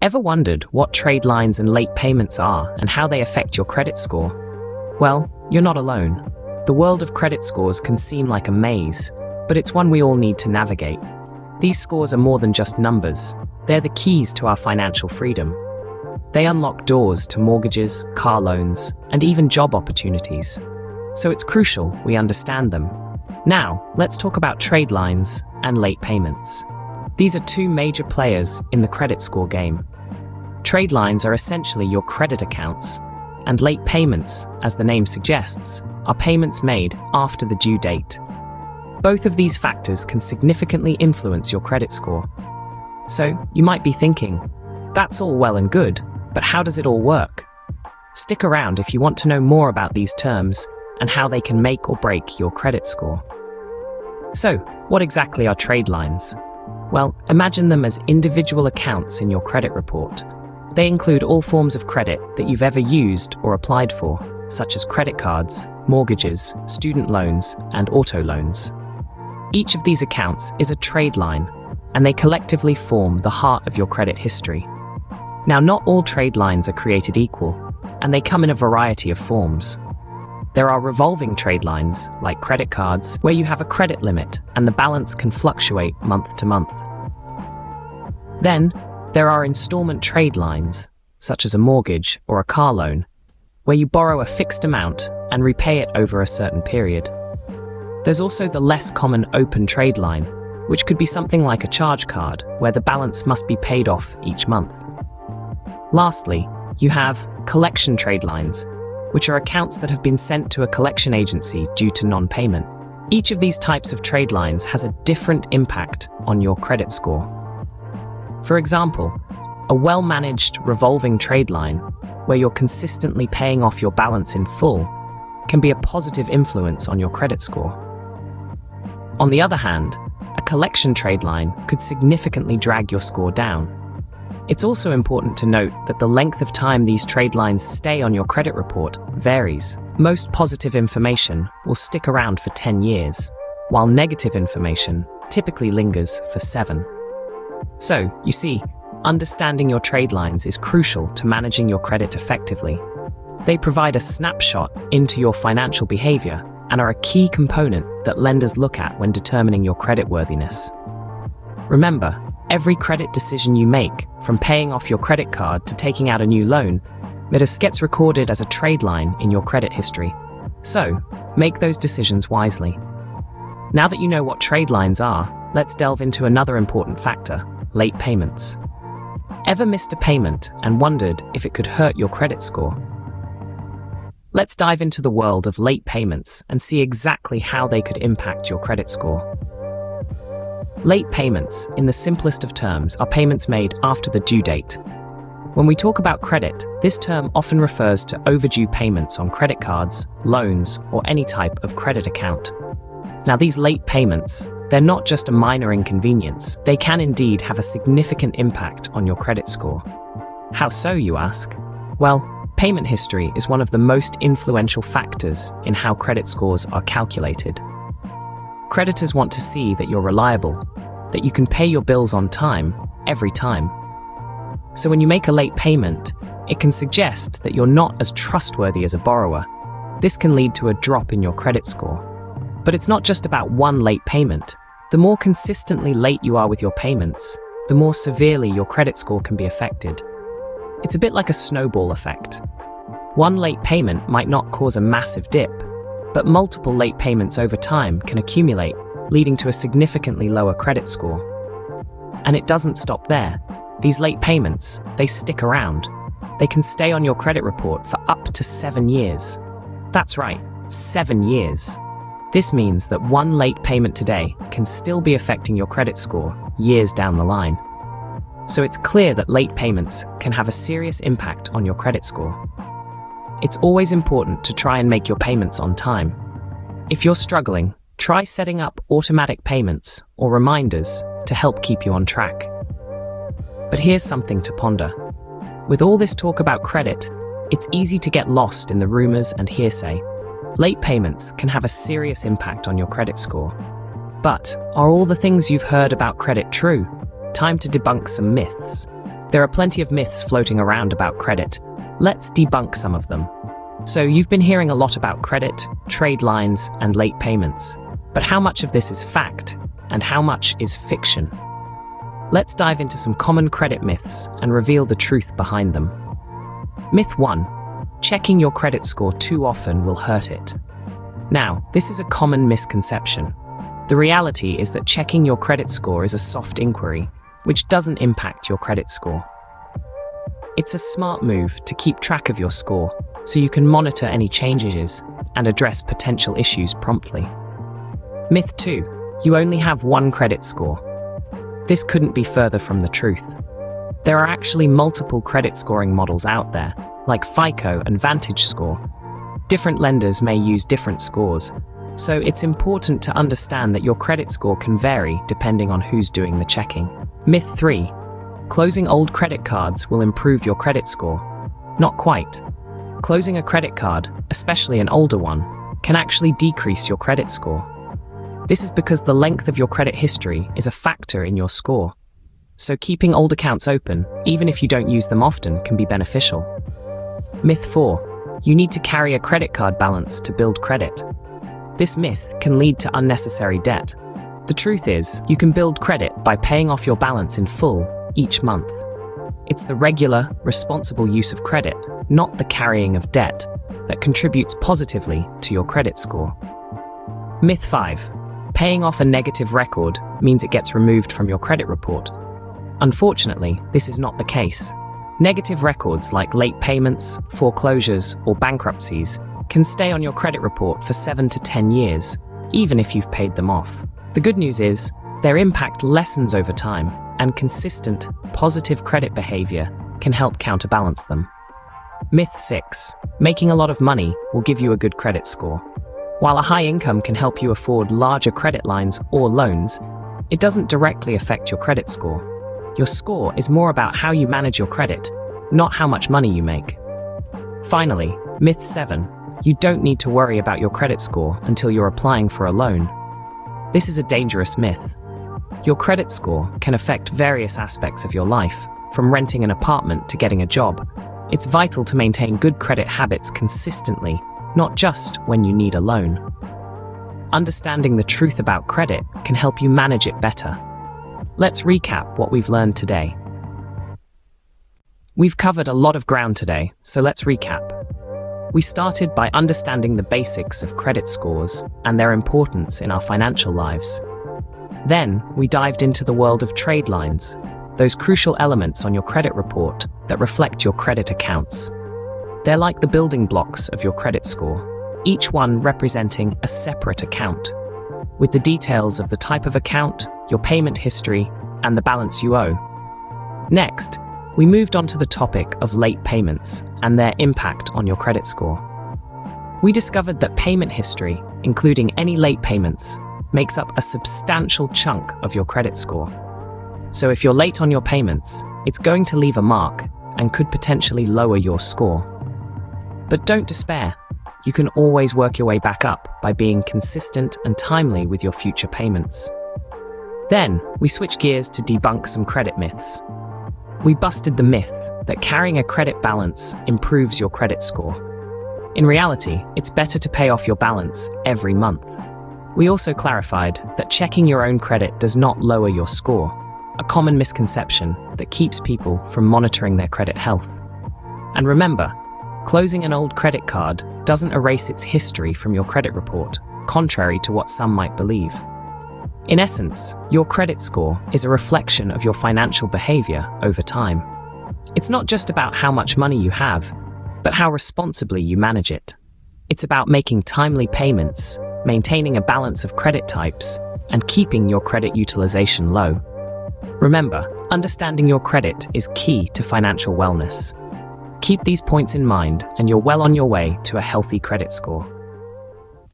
Ever wondered what trade lines and late payments are and how they affect your credit score? Well, you're not alone. The world of credit scores can seem like a maze, but it's one we all need to navigate. These scores are more than just numbers. They're the keys to our financial freedom. They unlock doors to mortgages, car loans, and even job opportunities. So it's crucial we understand them. Now, let's talk about trade lines and late payments. These are two major players in the credit score game. Trade lines are essentially your credit accounts, and late payments, as the name suggests, are payments made after the due date. Both of these factors can significantly influence your credit score. So, you might be thinking, that's all well and good, but how does it all work? Stick around if you want to know more about these terms and how they can make or break your credit score. So, what exactly are trade lines? Well, imagine them as individual accounts in your credit report. They include all forms of credit that you've ever used or applied for, such as credit cards, mortgages, student loans, and auto loans. Each of these accounts is a trade line, and they collectively form the heart of your credit history. Now, not all trade lines are created equal, and they come in a variety of forms. There are revolving trade lines, like credit cards, where you have a credit limit and the balance can fluctuate month to month. Then, there are installment trade lines, such as a mortgage or a car loan, where you borrow a fixed amount and repay it over a certain period. There's also the less common open trade line, which could be something like a charge card, where the balance must be paid off each month. Lastly, you have collection trade lines, which are accounts that have been sent to a collection agency due to non-payment. Each of these types of trade lines has a different impact on your credit score. For example, a well-managed revolving trade line, where you're consistently paying off your balance in full, can be a positive influence on your credit score. On the other hand, a collection trade line could significantly drag your score down. It's also important to note that the length of time these trade lines stay on your credit report varies. Most positive information will stick around for 10 years, while negative information typically lingers for 7. So, you see, understanding your trade lines is crucial to managing your credit effectively. They provide a snapshot into your financial behavior and are a key component that lenders look at when determining your creditworthiness. Remember, every credit decision you make, from paying off your credit card to taking out a new loan, gets recorded as a trade line in your credit history. So, make those decisions wisely. Now that you know what trade lines are, let's delve into another important factor: late payments. Ever missed a payment and wondered if it could hurt your credit score? Let's dive into the world of late payments and see exactly how they could impact your credit score. Late payments, in the simplest of terms, are payments made after the due date. When we talk about credit, this term often refers to overdue payments on credit cards, loans, or any type of credit account. Now, these late payments, they're not just a minor inconvenience. They can indeed have a significant impact on your credit score. How so, you ask? Well, payment history is one of the most influential factors in how credit scores are calculated. Creditors want to see that you're reliable, that you can pay your bills on time, every time. So when you make a late payment, it can suggest that you're not as trustworthy as a borrower. This can lead to a drop in your credit score. But it's not just about one late payment. The more consistently late you are with your payments, the more severely your credit score can be affected. It's a bit like a snowball effect. One late payment might not cause a massive dip, but multiple late payments over time can accumulate, leading to a significantly lower credit score. And it doesn't stop there. These late payments, they stick around. They can stay on your credit report for up to 7 years. That's right, 7 years. This means that one late payment today can still be affecting your credit score years down the line. So it's clear that late payments can have a serious impact on your credit score. It's always important to try and make your payments on time. If you're struggling, try setting up automatic payments or reminders to help keep you on track. But here's something to ponder. With all this talk about credit, it's easy to get lost in the rumors and hearsay. Late payments can have a serious impact on your credit score. But are all the things you've heard about credit true? Time to debunk some myths. There are plenty of myths floating around about credit. Let's debunk some of them. So you've been hearing a lot about credit, trade lines, and late payments. But how much of this is fact, and how much is fiction? Let's dive into some common credit myths and reveal the truth behind them. Myth 1. Checking your credit score too often will hurt it. Now, this is a common misconception. The reality is that checking your credit score is a soft inquiry, which doesn't impact your credit score. It's a smart move to keep track of your score so you can monitor any changes and address potential issues promptly. Myth 2. You only have one credit score. This couldn't be further from the truth. There are actually multiple credit scoring models out there, like FICO and Vantage Score. Different lenders may use different scores, so it's important to understand that your credit score can vary depending on who's doing the checking. Myth 3. Closing old credit cards will improve your credit score. Not quite. Closing a credit card, especially an older one, can actually decrease your credit score. This is because the length of your credit history is a factor in your score. So keeping old accounts open, even if you don't use them often, can be beneficial. Myth 4. You need to carry a credit card balance to build credit. This myth can lead to unnecessary debt. The truth is, you can build credit by paying off your balance in full each month. It's the regular, responsible use of credit, not the carrying of debt, that contributes positively to your credit score. Myth 5. Paying off a negative record means it gets removed from your credit report. Unfortunately, this is not the case. Negative records like late payments, foreclosures, or bankruptcies can stay on your credit report for 7 to 10 years, even if you've paid them off. The good news is, their impact lessens over time, and consistent, positive credit behavior can help counterbalance them. Myth 6. Making a lot of money will give you a good credit score. While a high income can help you afford larger credit lines or loans, it doesn't directly affect your credit score. Your score is more about how you manage your credit, not how much money you make. Finally, myth 7. You don't need to worry about your credit score until you're applying for a loan. This is a dangerous myth. Your credit score can affect various aspects of your life, from renting an apartment to getting a job. It's vital to maintain good credit habits consistently, not just when you need a loan. Understanding the truth about credit can help you manage it better. Let's recap what we've learned today. We've covered a lot of ground today, so let's recap. We started by understanding the basics of credit scores and their importance in our financial lives. Then, we dived into the world of trade lines, those crucial elements on your credit report that reflect your credit accounts. They're like the building blocks of your credit score, each one representing a separate account, with the details of the type of account, your payment history, and the balance you owe. Next, we moved on to the topic of late payments and their impact on your credit score. We discovered that payment history, including any late payments, makes up a substantial chunk of your credit score. So if you're late on your payments, it's going to leave a mark and could potentially lower your score. But don't despair. You can always work your way back up by being consistent and timely with your future payments. Then, we switched gears to debunk some credit myths. We busted the myth that carrying a credit balance improves your credit score. In reality, it's better to pay off your balance every month. We also clarified that checking your own credit does not lower your score, a common misconception that keeps people from monitoring their credit health. And remember, closing an old credit card doesn't erase its history from your credit report, contrary to what some might believe. In essence, your credit score is a reflection of your financial behavior over time. It's not just about how much money you have, but how responsibly you manage it. It's about making timely payments, maintaining a balance of credit types, and keeping your credit utilization low. Remember, understanding your credit is key to financial wellness. Keep these points in mind, and you're well on your way to a healthy credit score.